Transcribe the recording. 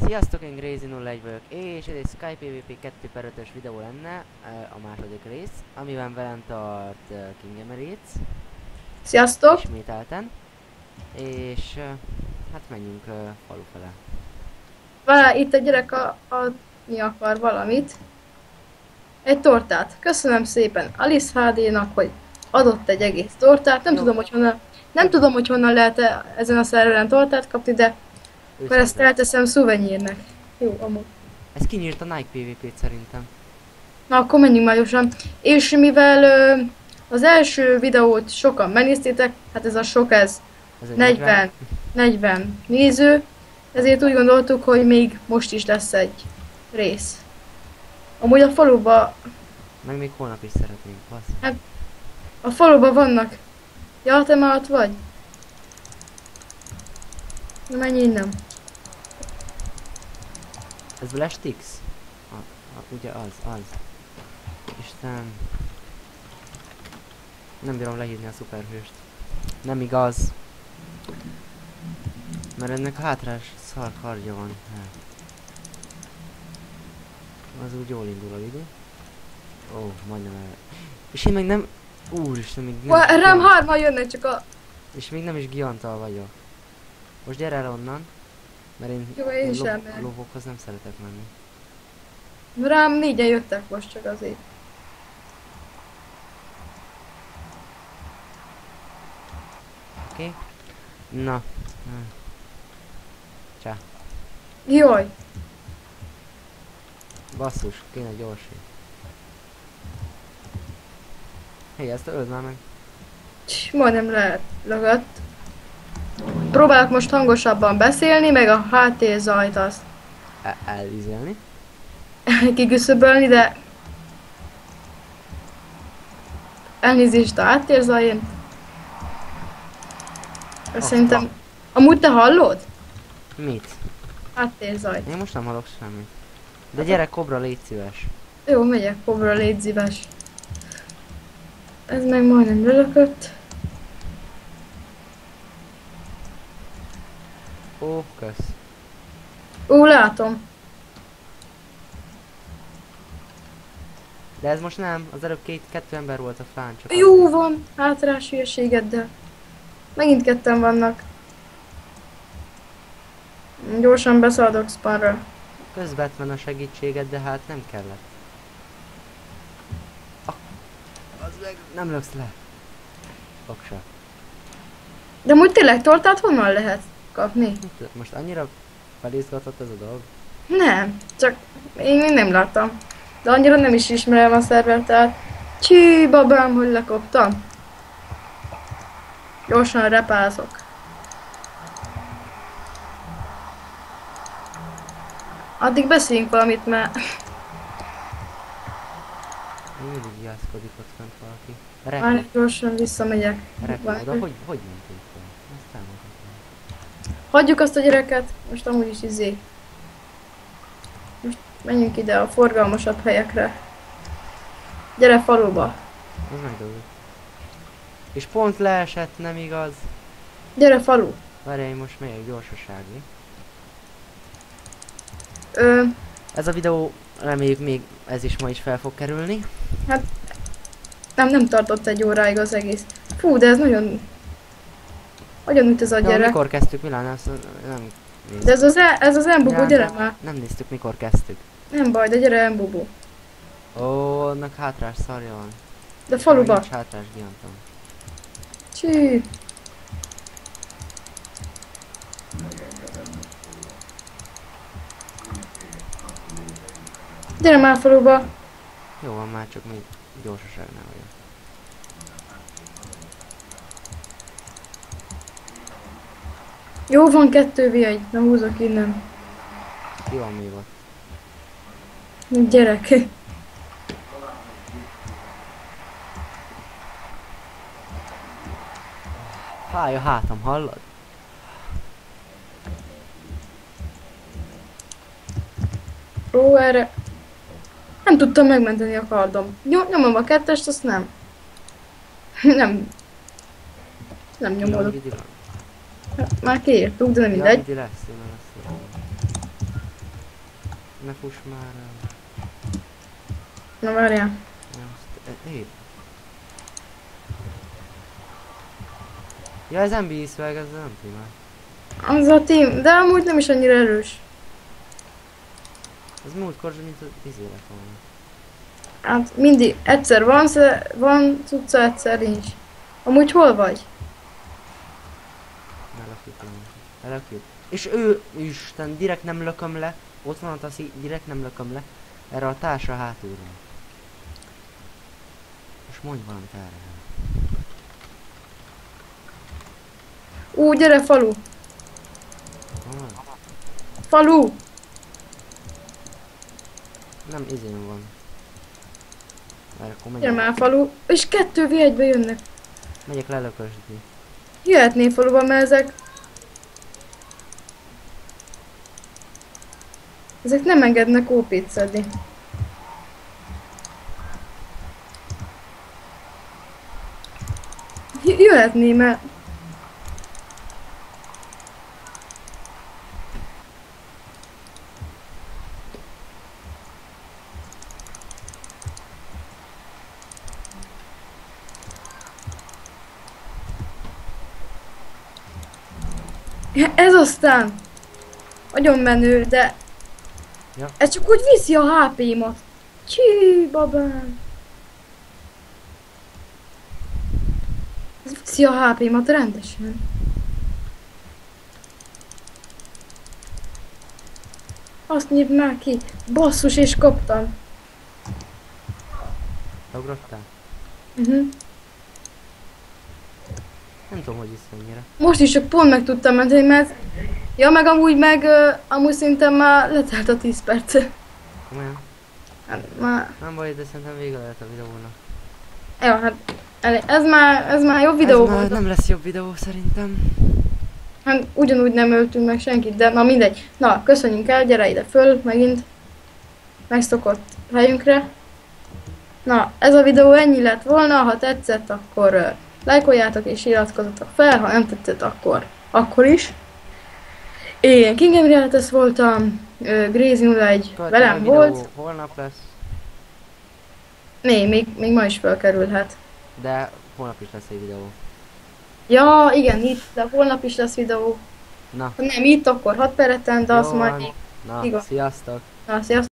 Sziasztok, én Grazy01 vagyok, és ez egy Sky PvP 2/5-ös videó lenne, a második rész, amiben velem tart King Emirates. Sziasztok! Ismételten. És hát menjünk falu fele. Várj, itt a gyerek mi akar valamit. Egy tortát. Köszönöm szépen Alice HD-nak, hogy adott egy egész tortát. Nem tudom, hogy honnan lehet ezen a szerveren tortát kapni, de akkor ezt elteszem szuvenyírnek. Jó, amúgy. Ez kinyírt a Nike PvP-t szerintem. Na, akkor menjünk már gyorsan. És mivel az első videót sokan megnéztétek, hát ez a sok, ez Ez egy 40 néző, ezért úgy gondoltuk, hogy még most is lesz egy rész. Amúgy a faluba, Meg még holnap is szeretnénk, basz. a faluba vannak. Ja, te már ott vagy? Na menj innen. Ez Blast X? Ugye az. Isten. Nem bírom lehívni a szuperhőst. Nem igaz. Mert ennek a hátrás szar kardja van. Hát. Az úgy jól indul a videó. Ó, majdnem el. És én meg nem... Úristen, még Rám hárman jönnek, csak a... És még nem is Giantal vagyok. Most gyere el onnan. Mert én Jó, én is elmegyek. lovokhoz nem szeretek menni. Rám négyen jöttek most csak azért. Oké? Na. Csá. Jaj! Basszus, kéne gyorsi. Hé, ezt öld már meg. Majdnem lelagadt. Próbálok most hangosabban beszélni, meg a háttérzajt azt Elvizelni. kiküszöbölni, de... Elnézést a háttérzajén. Szerintem... Amúgy te hallod? Mit? Háttérzajt. Én most nem hallok semmit. De gyere, kobra, légy szíves. Jó, megyek, kobra, légy szíves. Ez meg majdnem lelökött. Ó, kösz. Ó, látom. De ez most nem, az előbb kettő ember volt a fán, csak Jó van, hátrás hülyeségeddel. Megint ketten vannak. Gyorsan beszaladok spanra. közvetlen a segítséged, de hát nem kellett. Az meg nem löksz le. Oksa. De úgy tényleg tortát honnan lehet kapni? Most annyira felizgatott ez a dolog. Nem, csak én még nem láttam. De annyira nem is ismerem a szervert, tehát... Csí, babám, hogy lekoptam. Gyorsan repázok. Addig beszéljünk valamit, mert... Mindig jászkodik ott fent valaki. Már gyorsan visszamegyek. Repül oda, hogy mentünk fel? Ezt elmondhatom. Hagyjuk azt a gyereket, most amúgy is Most menjünk ide a forgalmasabb helyekre. Gyere faluba. Az megdőlő. És pont leesett, nem igaz? Gyere falu. Várjál, én most megyek gyorsasági. Hát Ez a videó, reméljük még ez is ma is fel fog kerülni. hát nem tartott egy óráig az egész. Fú, de ez nagyon... Nagyon üt ez a Ja, gyerek. mikor kezdtük, Milán? Ezt nem néztük. De ez az embubó, gyere már. Nem néztük, mikor kezdtük. Nem baj, de gyere embubó. Ó, annak hátrás szarja van. De faluba. Nincs hátrás Giantom. Csí. Gyere már faluba. Jó van, már csak még gyorsaságnál vagyok. Jó van, 2v1. Na húzok innen. Ki van még ott? Gyerek. Fáj a hátam, hallod? Ó, erre... Nem tudtam megmenteni a kardom. Nyomom a kettest, azt nem. Nem. Nem nyomodok. Vidi van. Már kiírtuk, de nem Ja, mindegy. Vidi lesz, jó, lesz. Ne fuss már el. Na várjál. Hé. Ja, ez MB swag, ez nem primár. Az a team, de amúgy nem is annyira erős. Ez múltkor, mint az lett volna. Hát mindig, egyszer van cucca, egyszer nincs. Amúgy hol vagy? Elakjuk. És ő, Isten, direkt nem lököm le. Ott van a taszi, direkt nem lököm le. Erre a társra hátulra. És mondj valamit erre. Gyere falu! Falu! Nem, izén van. Erre akkor Gyere megyek. már falu! És 2v1-be jönnek. Megyek lelökösni. Jöhetnél faluba, mert ezek nem engednek OP-t szedni. Jöhetnél, mert... Ez aztán nagyon menő, de Ja. ez csak úgy viszi a HP-mat. Csí, babám. Ez viszi a HP-mat rendesen. Azt nyív már ki. Basszus, és kaptam. Ugrottál? Nem tudom, hogy is ennyire. Most is csak pont meg tudtam menteni, mert... Ja, meg amúgy szerintem már letelt a 10 perc. Komolyan? Hát már... Nem baj, de szerintem vége lehet a videónak. Ja, hát... Ez már jobb videó Ez már volt. nem lesz jobb videó szerintem. Hát ugyanúgy nem öltünk meg senkit, de na mindegy. Na, köszönjünk el, gyere ide föl, megint. Megszokott helyünkre. Na, ez a videó ennyi lett volna, ha tetszett, akkor lájkoljátok és iratkozzatok fel, ha nem tetszett, akkor is. Én King Emirates voltam, Grazy01 velem volt. Holnap lesz, Még ma is felkerülhet. de holnap is lesz egy videó. Ja, igen, itt, de holnap is lesz videó. Na, Ha nem itt, akkor 6 pereten, de azt jó majd van. még. Na, igaz. sziasztok! Na, sziasztok!